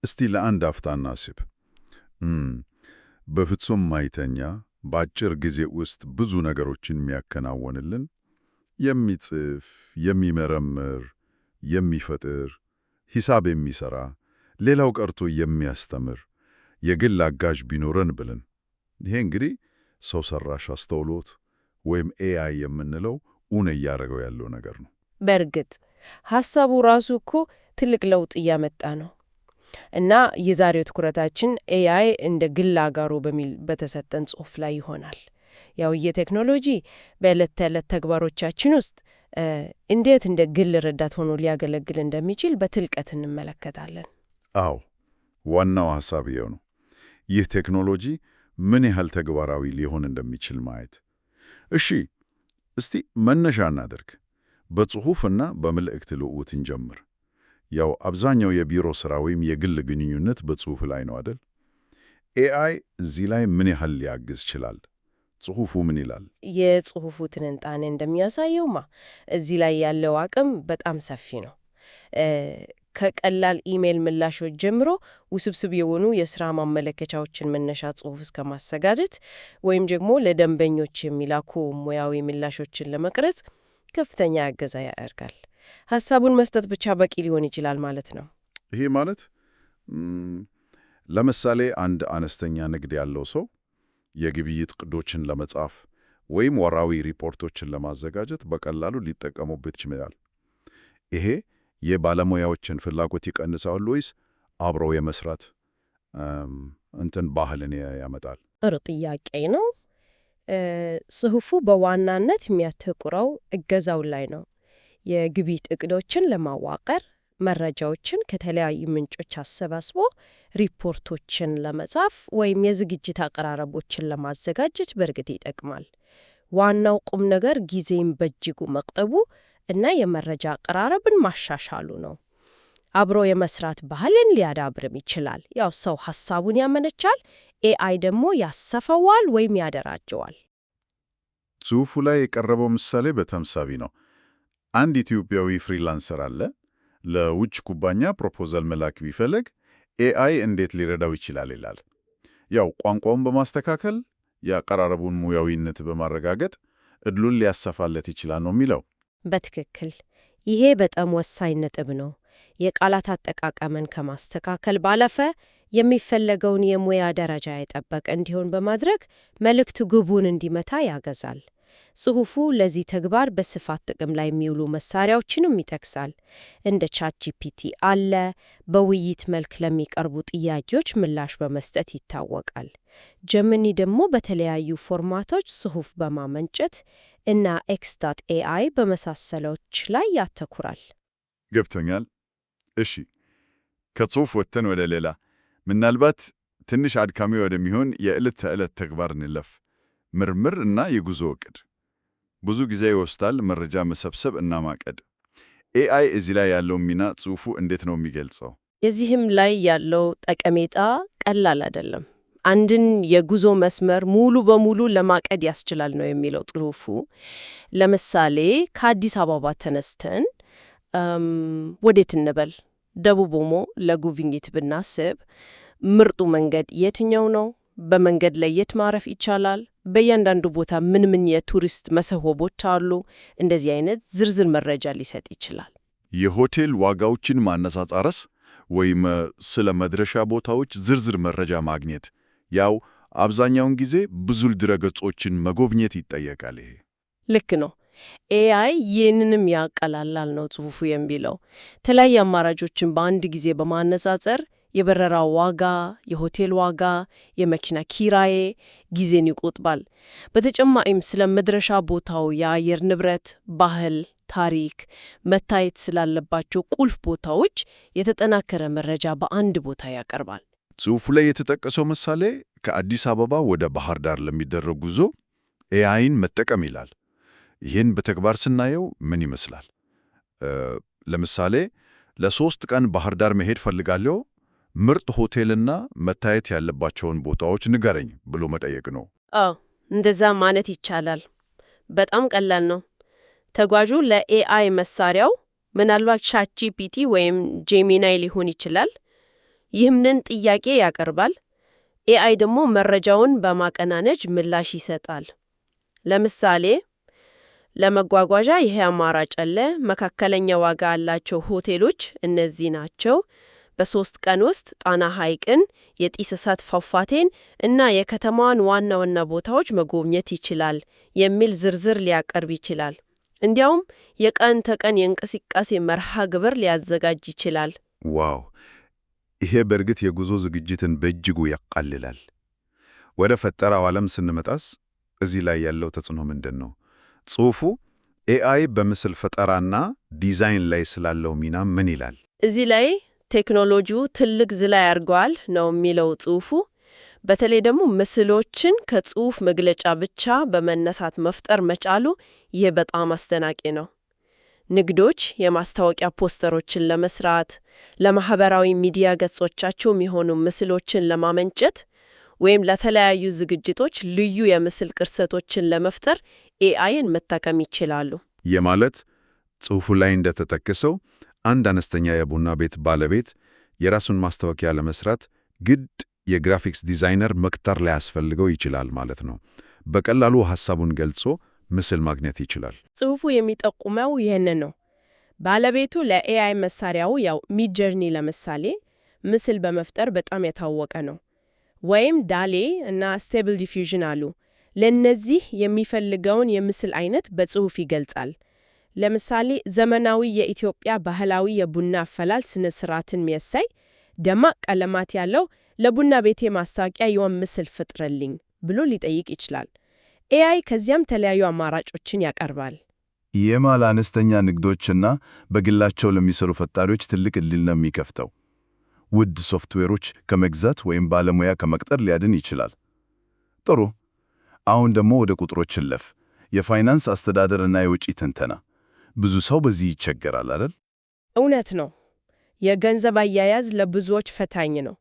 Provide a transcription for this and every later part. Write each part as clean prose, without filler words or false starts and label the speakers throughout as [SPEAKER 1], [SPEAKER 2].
[SPEAKER 1] እስቲ ለአንድ አፍታ እናስብ። በፍጹም ማይተኛ በአጭር ጊዜ ውስጥ ብዙ ነገሮችን የሚያከናውንልን የሚጽፍ፣ የሚመረምር፣ የሚፈጥር፣ ሂሳብ የሚሰራ፣ ሌላው ቀርቶ የሚያስተምር የግል አጋዥ ቢኖረን ብለን ይሄ እንግዲህ ሰው ሰራሽ አስተውሎት ወይም ኤአይ የምንለው እውን እያደረገው ያለው ነገር ነው።
[SPEAKER 2] በእርግጥ ሐሳቡ ራሱ እኮ ትልቅ ለውጥ እያመጣ ነው። እና የዛሬው ትኩረታችን ኤአይ እንደ ግል አጋሮ በሚል በተሰጠን ጽሑፍ ላይ ይሆናል። ያው የቴክኖሎጂ በዕለት ተዕለት ተግባሮቻችን ውስጥ እንዴት እንደ ግል ረዳት ሆኖ ሊያገለግል እንደሚችል በጥልቀት እንመለከታለን።
[SPEAKER 1] አዎ፣ ዋናው ሐሳብ ይኸው ነው። ይህ ቴክኖሎጂ ምን ያህል ተግባራዊ ሊሆን እንደሚችል ማየት። እሺ፣ እስቲ መነሻ እናደርግ። በጽሑፍና በመልእክት ልውውጥ እንጀምር። ያው አብዛኛው የቢሮ ሥራ ወይም የግል ግንኙነት በጽሑፍ ላይ ነው አይደል? ኤአይ እዚህ ላይ ምን ያህል ሊያግዝ ይችላል? ጽሑፉ ምን ይላል?
[SPEAKER 2] የጽሑፉ ትንታኔ እንደሚያሳየውማ እዚህ ላይ ያለው አቅም በጣም ሰፊ ነው። ከቀላል ኢሜይል ምላሾች ጀምሮ ውስብስብ የሆኑ የሥራ ማመለከቻዎችን መነሻ ጽሑፍ እስከ ማዘጋጀት ወይም ደግሞ ለደንበኞች የሚላኩ ሙያዊ ምላሾችን ለመቅረጽ ከፍተኛ እገዛ ያደርጋል። ሐሳቡን መስጠት ብቻ በቂ ሊሆን ይችላል ማለት ነው።
[SPEAKER 1] ይሄ ማለት ለምሳሌ አንድ አነስተኛ ንግድ ያለው ሰው የግብይት ዕቅዶችን ለመጻፍ ወይም ወራዊ ሪፖርቶችን ለማዘጋጀት በቀላሉ ሊጠቀሙበት ይችላል። ይሄ የባለሙያዎችን ፍላጎት ይቀንሳል ወይስ አብረው የመስራት ባህልን ያመጣል?
[SPEAKER 2] ጥሩ ጥያቄ ነው። ጽሑፉ በዋናነት የሚያተኩረው እገዛው ላይ ነው። የግብይት ዕቅዶችን ለማዋቀር፣ መረጃዎችን ከተለያዩ ምንጮች አሰባስቦ ሪፖርቶችን ለመጻፍ ወይም የዝግጅት አቀራረቦችን ለማዘጋጀት በእርግጥ ይጠቅማል። ዋናው ቁም ነገር ጊዜን በእጅጉ መቅጠቡ እና የመረጃ አቀራረብን ማሻሻሉ ነው። አብሮ የመስራት ባህልን ሊያዳብርም ይችላል። ያው ሰው ሐሳቡን ያመነቻል፣ ኤአይ ደግሞ ያሰፈዋል ወይም ያደራጀዋል።
[SPEAKER 1] ጽሑፉ ላይ የቀረበው ምሳሌ በጣም ሳቢ ነው። አንድ ኢትዮጵያዊ ፍሪላንሰር አለ። ለውጭ ኩባንያ ፕሮፖዛል መላክ ቢፈልግ ኤአይ እንዴት ሊረዳው ይችላል ይላል። ያው ቋንቋውን በማስተካከል የአቀራረቡን ሙያዊነት በማረጋገጥ እድሉን ሊያሰፋለት ይችላል ነው የሚለው።
[SPEAKER 2] በትክክል ይሄ በጣም ወሳኝ ነጥብ ነው። የቃላት አጠቃቀምን ከማስተካከል ባለፈ የሚፈለገውን የሙያ ደረጃ የጠበቀ እንዲሆን በማድረግ መልእክቱ ግቡን እንዲመታ ያገዛል። ጽሑፉ ለዚህ ተግባር በስፋት ጥቅም ላይ የሚውሉ መሳሪያዎችንም ይጠቅሳል። እንደ ቻትጂፒቲ አለ። በውይይት መልክ ለሚቀርቡ ጥያቄዎች ምላሽ በመስጠት ይታወቃል። ጀሚኒ ደግሞ በተለያዩ ፎርማቶች ጽሑፍ በማመንጨት እና ኤክስ.ኤአይ በመሳሰሎች ላይ ያተኩራል።
[SPEAKER 1] ገብቶኛል። እሺ፣ ከጽሑፍ ወጥተን ወደ ሌላ ምናልባት ትንሽ አድካሚ ወደሚሆን የዕለት ተዕለት ተግባር እንለፍ። ምርምር እና የጉዞ ዕቅድ ብዙ ጊዜ ይወስዳል። መረጃ መሰብሰብ እና ማቀድ። ኤአይ እዚህ ላይ ያለው ሚና ጽሑፉ እንዴት ነው የሚገልጸው?
[SPEAKER 2] የዚህም ላይ ያለው ጠቀሜታ ቀላል አይደለም። አንድን የጉዞ መስመር ሙሉ በሙሉ ለማቀድ ያስችላል ነው የሚለው ጽሑፉ። ለምሳሌ ከአዲስ አበባ ተነስተን ወዴት እንበል ደቡብ ኦሞ ለጉብኝት ብናስብ ምርጡ መንገድ የትኛው ነው? በመንገድ ላይ የት ማረፍ ይቻላል? በእያንዳንዱ ቦታ ምን ምን የቱሪስት መስህቦች አሉ? እንደዚህ አይነት ዝርዝር መረጃ ሊሰጥ ይችላል።
[SPEAKER 1] የሆቴል ዋጋዎችን ማነጻጸርስ ወይም ስለ መድረሻ ቦታዎች ዝርዝር መረጃ ማግኘት፣ ያው አብዛኛውን ጊዜ ብዙ ድረገጾችን መጎብኘት ይጠየቃል። ይሄ
[SPEAKER 2] ልክ ነው። ኤአይ ይህንንም ያቀላላል ነው ጽሑፉ የሚለው። የተለያዩ አማራጮችን በአንድ ጊዜ በማነጻጸር የበረራ ዋጋ፣ የሆቴል ዋጋ፣ የመኪና ኪራዬ ጊዜን ይቆጥባል። በተጨማሪም ስለ መድረሻ ቦታው የአየር ንብረት፣ ባህል፣ ታሪክ፣ መታየት ስላለባቸው ቁልፍ ቦታዎች የተጠናከረ መረጃ በአንድ ቦታ ያቀርባል።
[SPEAKER 1] ጽሑፉ ላይ የተጠቀሰው ምሳሌ ከአዲስ አበባ ወደ ባህር ዳር ለሚደረግ ጉዞ ኤአይን መጠቀም ይላል። ይህን በተግባር ስናየው ምን ይመስላል? ለምሳሌ ለ3 ቀን ባህር ዳር መሄድ ፈልጋለሁ፣ ምርጥ ሆቴልና መታየት ያለባቸውን ቦታዎች ንገረኝ ብሎ መጠየቅ ነው።
[SPEAKER 2] አዎ፣ እንደዛ ማለት ይቻላል። በጣም ቀላል ነው። ተጓዡ ለኤአይ መሳሪያው ምናልባት ቻትጂፒቲ ወይም ጄሚናይ ሊሆን ይችላል ይህንን ጥያቄ ያቀርባል። ኤአይ ደግሞ መረጃውን በማቀናነጅ ምላሽ ይሰጣል። ለምሳሌ ለመጓጓዣ ይሄ አማራጭ አለ፣ መካከለኛ ዋጋ ያላቸው ሆቴሎች እነዚህ ናቸው፣ በ3 ቀን ውስጥ ጣና ሐይቅን፣ የጢስ እሳት ፏፏቴን እና የከተማዋን ዋና ዋና ቦታዎች መጎብኘት ይችላል የሚል ዝርዝር ሊያቀርብ ይችላል። እንዲያውም የቀን ተቀን የእንቅስቃሴ መርሃ ግብር ሊያዘጋጅ ይችላል።
[SPEAKER 1] ዋው! ይሄ በእርግጥ የጉዞ ዝግጅትን በእጅጉ ያቃልላል። ወደ ፈጠራው ዓለም ስንመጣስ እዚህ ላይ ያለው ተጽዕኖ ምንድን ነው? ጽሑፉ ኤአይ በምስል ፈጠራና ዲዛይን ላይ ስላለው ሚና ምን ይላል?
[SPEAKER 2] እዚህ ላይ ቴክኖሎጂው ትልቅ ዝላይ ያርገዋል ነው የሚለው ጽሑፉ። በተለይ ደግሞ ምስሎችን ከጽሑፍ መግለጫ ብቻ በመነሳት መፍጠር መቻሉ ይህ በጣም አስደናቂ ነው። ንግዶች የማስታወቂያ ፖስተሮችን ለመስራት፣ ለማህበራዊ ሚዲያ ገጾቻቸው የሚሆኑ ምስሎችን ለማመንጨት ወይም ለተለያዩ ዝግጅቶች ልዩ የምስል ቅርጸቶችን ለመፍጠር ኤአይን መጠቀም ይችላሉ።
[SPEAKER 1] የማለት ጽሑፉ ላይ እንደተጠቀሰው አንድ አነስተኛ የቡና ቤት ባለቤት የራሱን ማስታወቂያ ለመስራት ግድ የግራፊክስ ዲዛይነር መቅጠር ላያስፈልገው ይችላል ማለት ነው። በቀላሉ ሐሳቡን ገልጾ ምስል ማግኘት ይችላል።
[SPEAKER 2] ጽሑፉ የሚጠቁመው ይህንን ነው። ባለቤቱ ለኤአይ መሳሪያው ሚድጆርኒ ለምሳሌ ምስል በመፍጠር በጣም የታወቀ ነው። ወይም ዳሌ እና ስቴብል ዲፊውዥን አሉ። ለነዚህ የሚፈልገውን የምስል አይነት በጽሑፍ ይገልጻል። ለምሳሌ ዘመናዊ የኢትዮጵያ ባህላዊ የቡና አፈላል ስነ ስርዓትን የሚያሳይ ደማቅ ቀለማት ያለው ለቡና ቤቴ ማስታወቂያ የሆነ ምስል ፍጥረልኝ ብሎ ሊጠይቅ ይችላል። ኤአይ ከዚያም ተለያዩ አማራጮችን ያቀርባል።
[SPEAKER 3] ይህም ለአነስተኛ ንግዶችና በግላቸው ለሚሰሩ ፈጣሪዎች ትልቅ ዕድል ነው የሚከፍተው። ውድ ሶፍትዌሮች ከመግዛት ወይም ባለሙያ ከመቅጠር ሊያድን ይችላል። ጥሩ። አሁን ደግሞ ወደ ቁጥሮች እንለፍ። የፋይናንስ አስተዳደርና የወጪ ትንተና። ብዙ ሰው በዚህ ይቸገራል አይደል?
[SPEAKER 2] እውነት ነው። የገንዘብ አያያዝ ለብዙዎች ፈታኝ ነው።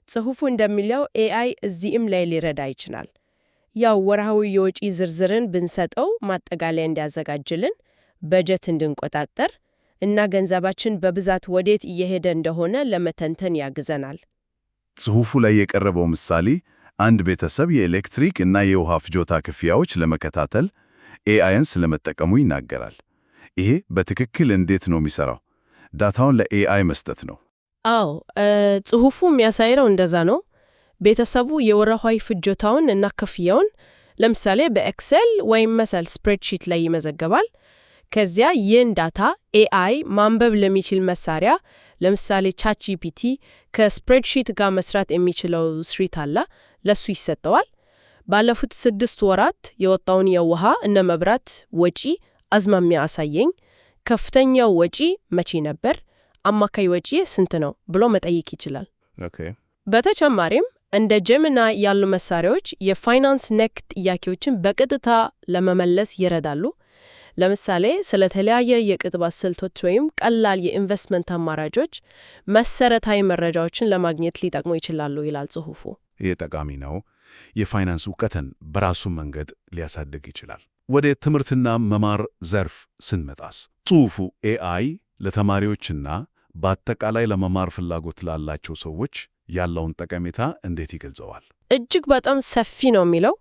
[SPEAKER 2] ጽሑፉ እንደሚለው ኤአይ እዚህም ላይ ሊረዳ ይችላል። ወርሃዊ የወጪ ዝርዝርን ብንሰጠው ማጠቃለያ እንዲያዘጋጅልን፣ በጀት እንድንቆጣጠር እና ገንዘባችን በብዛት ወዴት እየሄደ እንደሆነ ለመተንተን ያግዘናል።
[SPEAKER 3] ጽሑፉ ላይ የቀረበው ምሳሌ አንድ ቤተሰብ የኤሌክትሪክ እና የውሃ ፍጆታ ክፍያዎች ለመከታተል ኤአይን ስለመጠቀሙ ይናገራል። ይሄ በትክክል እንዴት ነው የሚሰራው? ዳታውን ለኤአይ መስጠት ነው።
[SPEAKER 2] አዎ፣ ጽሑፉ የሚያሳየው እንደዛ ነው። ቤተሰቡ የወርሃዊ ፍጆታውን እና ክፍያውን ለምሳሌ በኤክሴል ወይም መሰል ስፕሬድሺት ላይ ይመዘገባል። ከዚያ ይህን ዳታ ኤአይ ማንበብ ለሚችል መሳሪያ ለምሳሌ ቻትጂፒቲ ከስፕሬድሺት ጋር መስራት የሚችለው ስሪት አለ፣ ለሱ ይሰጠዋል። ባለፉት 6 ወራት የወጣውን የውሃ እና መብራት ወጪ አዝማሚያ አሳየኝ፣ ከፍተኛው ወጪ መቼ ነበር፣ አማካይ ወጪ ስንት ነው ብሎ መጠየቅ ይችላል። በተጨማሪም እንደ ጀሚናይ ያሉ መሳሪያዎች የፋይናንስ ነክ ጥያቄዎችን በቀጥታ ለመመለስ ይረዳሉ። ለምሳሌ ስለተለያየ የቅጥባት ስልቶች ወይም ቀላል የኢንቨስትመንት አማራጮች መሰረታዊ መረጃዎችን ለማግኘት ሊጠቅሙ ይችላሉ ይላል ጽሑፉ።
[SPEAKER 4] ይህ ጠቃሚ ነው። የፋይናንስ ዕውቀትን በራሱ መንገድ ሊያሳድግ ይችላል። ወደ ትምህርትና መማር ዘርፍ ስንመጣስ ጽሑፉ ኤአይ ለተማሪዎችና በአጠቃላይ ለመማር ፍላጎት ላላቸው ሰዎች ያለውን ጠቀሜታ እንዴት ይገልጸዋል?
[SPEAKER 2] እጅግ በጣም ሰፊ ነው የሚለው።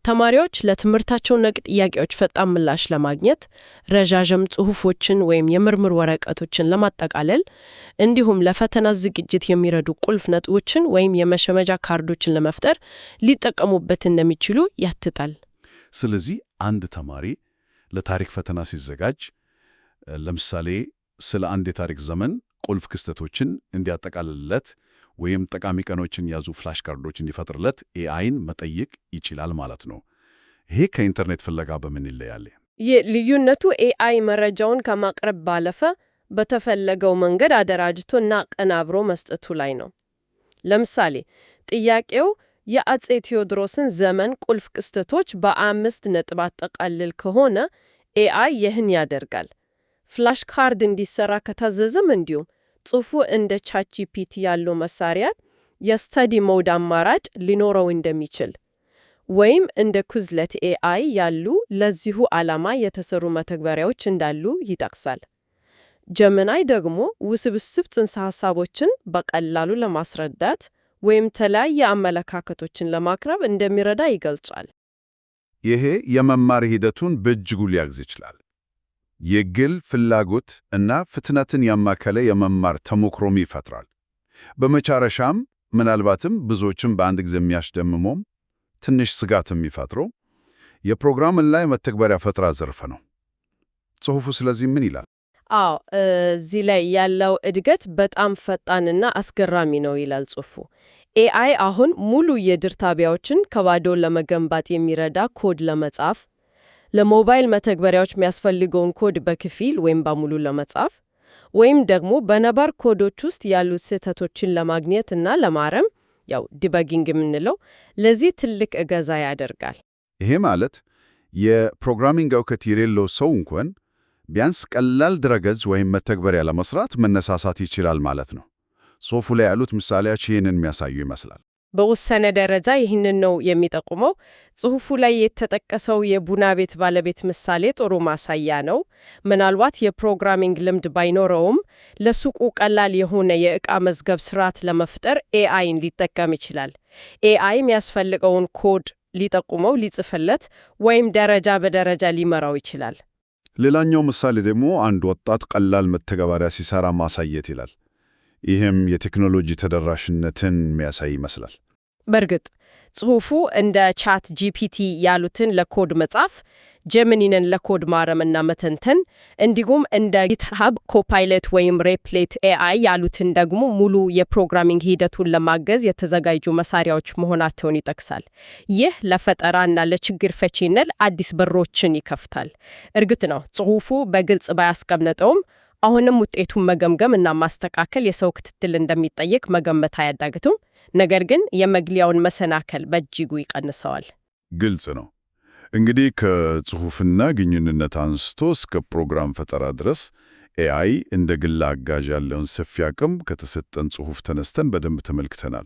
[SPEAKER 2] ተማሪዎች ለትምህርታቸው ነክ ጥያቄዎች ፈጣን ምላሽ ለማግኘት ረዣዥም ጽሑፎችን ወይም የምርምር ወረቀቶችን ለማጠቃለል እንዲሁም ለፈተና ዝግጅት የሚረዱ ቁልፍ ነጥቦችን ወይም የመሸመጃ ካርዶችን ለመፍጠር ሊጠቀሙበት እንደሚችሉ ያትታል።
[SPEAKER 4] ስለዚህ አንድ ተማሪ ለታሪክ ፈተና ሲዘጋጅ ለምሳሌ ስለ አንድ የታሪክ ዘመን ቁልፍ ክስተቶችን እንዲያጠቃልልለት ወይም ጠቃሚ ቀኖችን ያዙ ፍላሽ ካርዶች እንዲፈጥርለት ኤአይን መጠየቅ ይችላል ማለት ነው። ይሄ ከኢንተርኔት ፍለጋ በምን ይለያል?
[SPEAKER 2] ልዩነቱ ኤአይ መረጃውን ከማቅረብ ባለፈ በተፈለገው መንገድ አደራጅቶ እና ቀናብሮ መስጠቱ ላይ ነው። ለምሳሌ ጥያቄው የአጼ ቴዎድሮስን ዘመን ቁልፍ ክስተቶች በ5 ነጥብ አጠቃልል ከሆነ ኤአይ ይህን ያደርጋል። ፍላሽ ካርድ እንዲሰራ ከታዘዘም እንዲሁም ጽሑፉ እንደ ቻትጂፒቲ ያለው መሳሪያ የስተዲ ሞድ አማራጭ ሊኖረው እንደሚችል ወይም እንደ ኩዝለት ኤአይ ያሉ ለዚሁ ዓላማ የተሰሩ መተግበሪያዎች እንዳሉ ይጠቅሳል።
[SPEAKER 5] ጀሚናይ ደግሞ ውስብስብ ጽንሰ ሐሳቦችን በቀላሉ ለማስረዳት ወይም ተለያየ አመለካከቶችን ለማቅረብ እንደሚረዳ ይገልጻል።
[SPEAKER 1] ይሄ የመማር ሂደቱን በእጅጉ ሊያግዝ ይችላል። የግል ፍላጎት እና ፍጥነትን ያማከለ የመማር ተሞክሮም ይፈጥራል። በመጨረሻም ምናልባትም ብዙዎችን በአንድ ጊዜ የሚያስደምመውም ትንሽ ስጋት የሚፈጥረው የፕሮግራምን ላይ መተግበሪያ ፈጠራ ዘርፍ ነው። ጽሑፉ ስለዚህ ምን ይላል?
[SPEAKER 5] አዎ እዚህ ላይ ያለው እድገት በጣም ፈጣንና አስገራሚ ነው ይላል ጽሑፉ። ኤአይ አሁን ሙሉ የድር ጣቢያዎችን ከባዶ ለመገንባት የሚረዳ ኮድ ለመጻፍ፣ ለሞባይል መተግበሪያዎች የሚያስፈልገውን ኮድ በከፊል ወይም በሙሉ ለመጻፍ ወይም ደግሞ በነባር ኮዶች ውስጥ ያሉት ስህተቶችን ለማግኘት እና ለማረም ያው ዲበጊንግ የምንለው ለዚህ ትልቅ እገዛ ያደርጋል።
[SPEAKER 1] ይሄ ማለት የፕሮግራሚንግ እውቀት የሌለው ሰው እንኳን ቢያንስ ቀላል ድረገጽ ወይም መተግበሪያ ለመስራት መነሳሳት ይችላል ማለት ነው። ጽሑፉ ላይ ያሉት ምሳሌዎች ይህንን የሚያሳዩ ይመስላል።
[SPEAKER 5] በወሰነ ደረጃ ይህንን ነው የሚጠቁመው። ጽሑፉ ላይ የተጠቀሰው የቡና ቤት ባለቤት ምሳሌ ጥሩ ማሳያ ነው። ምናልባት የፕሮግራሚንግ ልምድ ባይኖረውም ለሱቁ ቀላል የሆነ የዕቃ መዝገብ ስርዓት ለመፍጠር ኤአይን ሊጠቀም ይችላል። ኤአይ የሚያስፈልገውን ኮድ ሊጠቁመው፣ ሊጽፍለት ወይም ደረጃ በደረጃ ሊመራው ይችላል።
[SPEAKER 1] ሌላኛው ምሳሌ ደግሞ አንድ ወጣት ቀላል መተግበሪያ ሲሰራ ማሳየት ይላል። ይህም የቴክኖሎጂ ተደራሽነትን የሚያሳይ ይመስላል።
[SPEAKER 5] በእርግጥ ጽሑፉ እንደ ቻት ጂፒቲ ያሉትን ለኮድ መጻፍ፣ ጀሚኒንን ለኮድ ማረምና መተንተን እንዲሁም እንደ ጊትሃብ ኮፓይለት ወይም ሬፕሌት ኤአይ ያሉትን ደግሞ ሙሉ የፕሮግራሚንግ ሂደቱን ለማገዝ የተዘጋጁ መሳሪያዎች መሆናቸውን ይጠቅሳል። ይህ ለፈጠራና ለችግር ፈቺነት አዲስ በሮችን ይከፍታል። እርግጥ ነው ጽሑፉ በግልጽ ባያስቀምጠውም አሁንም ውጤቱን መገምገም እና ማስተካከል የሰው ክትትል እንደሚጠይቅ መገመት አያዳግቱም። ነገር ግን የመግቢያውን መሰናከል በእጅጉ ይቀንሰዋል።
[SPEAKER 1] ግልጽ ነው። እንግዲህ ከጽሑፍና ግንኙነት አንስቶ እስከ ፕሮግራም ፈጠራ ድረስ ኤአይ እንደ ግል አጋዥ ያለውን ሰፊ አቅም ከተሰጠን ጽሑፍ ተነስተን በደንብ ተመልክተናል።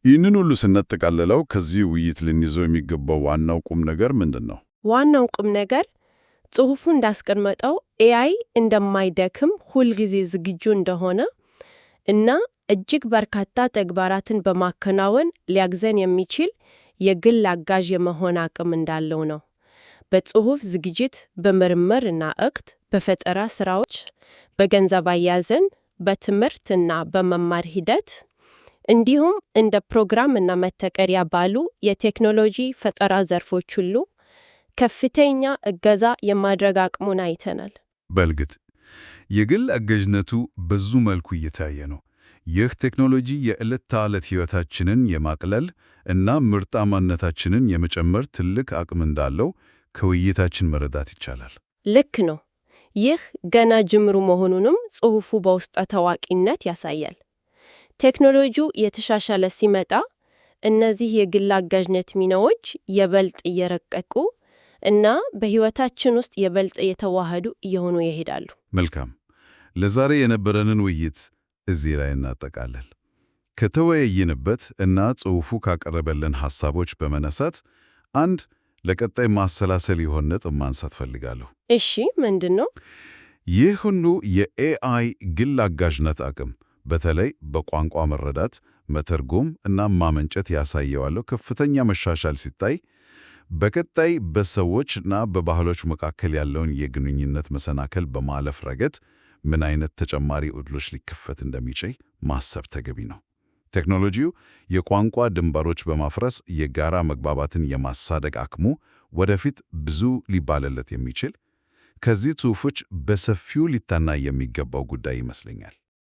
[SPEAKER 1] ይህንን ሁሉ ስናጠቃልለው ከዚህ ውይይት ልንይዘው የሚገባው ዋናው ቁም ነገር ምንድን ነው?
[SPEAKER 2] ዋናው ቁም ነገር ጽሑፉ እንዳስቀመጠው ኤአይ እንደማይደክም፣ ሁልጊዜ ዝግጁ እንደሆነ እና እጅግ በርካታ ተግባራትን በማከናወን ሊያግዘን የሚችል የግል አጋዥ የመሆን አቅም እንዳለው ነው። በጽሑፍ ዝግጅት፣ በምርምር እና እቅድ፣ በፈጠራ ስራዎች፣ በገንዘብ አያያዝን፣ በትምህርት እና በመማር ሂደት እንዲሁም እንደ ፕሮግራም እና መተግበሪያ ባሉ የቴክኖሎጂ ፈጠራ ዘርፎች ሁሉ ከፍተኛ እገዛ የማድረግ አቅሙን አይተናል።
[SPEAKER 3] በእርግጥ የግል አጋዥነቱ ብዙ መልኩ እየታየ ነው። ይህ ቴክኖሎጂ የዕለት ተዕለት ሕይወታችንን የማቅለል እና ምርታማነታችንን የመጨመር ትልቅ አቅም እንዳለው ከውይይታችን መረዳት ይቻላል።
[SPEAKER 2] ልክ ነው። ይህ ገና ጅምሩ መሆኑንም ጽሑፉ በውስጠ ታዋቂነት ያሳያል። ቴክኖሎጂው የተሻሻለ ሲመጣ እነዚህ የግል አጋዥነት ሚናዎች የበልጥ እየረቀቁ እና በሕይወታችን ውስጥ የበልጥ የተዋሃዱ እየሆኑ ይሄዳሉ።
[SPEAKER 3] መልካም። ለዛሬ የነበረንን ውይይት እዚህ ላይ እናጠቃለን። ከተወያየንበት እና ጽሑፉ ካቀረበልን ሐሳቦች በመነሳት አንድ ለቀጣይ ማሰላሰል የሆነ ነጥብ ማንሳት ፈልጋለሁ።
[SPEAKER 2] እሺ፣ ምንድን ነው?
[SPEAKER 3] ይህ ሁሉ የኤአይ ግል አጋዥነት አቅም በተለይ በቋንቋ መረዳት፣ መተርጎም እና ማመንጨት ያሳየዋለው ከፍተኛ መሻሻል ሲታይ በቀጣይ በሰዎችና በባህሎች መካከል ያለውን የግንኙነት መሰናከል በማለፍ ረገድ ምን አይነት ተጨማሪ ዕድሎች ሊከፈት እንደሚችል ማሰብ ተገቢ ነው። ቴክኖሎጂው የቋንቋ ድንበሮች በማፍረስ የጋራ መግባባትን የማሳደግ አቅሙ ወደፊት ብዙ ሊባልለት የሚችል ከዚህ ጽሑፎች በሰፊው ሊጠና የሚገባው ጉዳይ ይመስለኛል።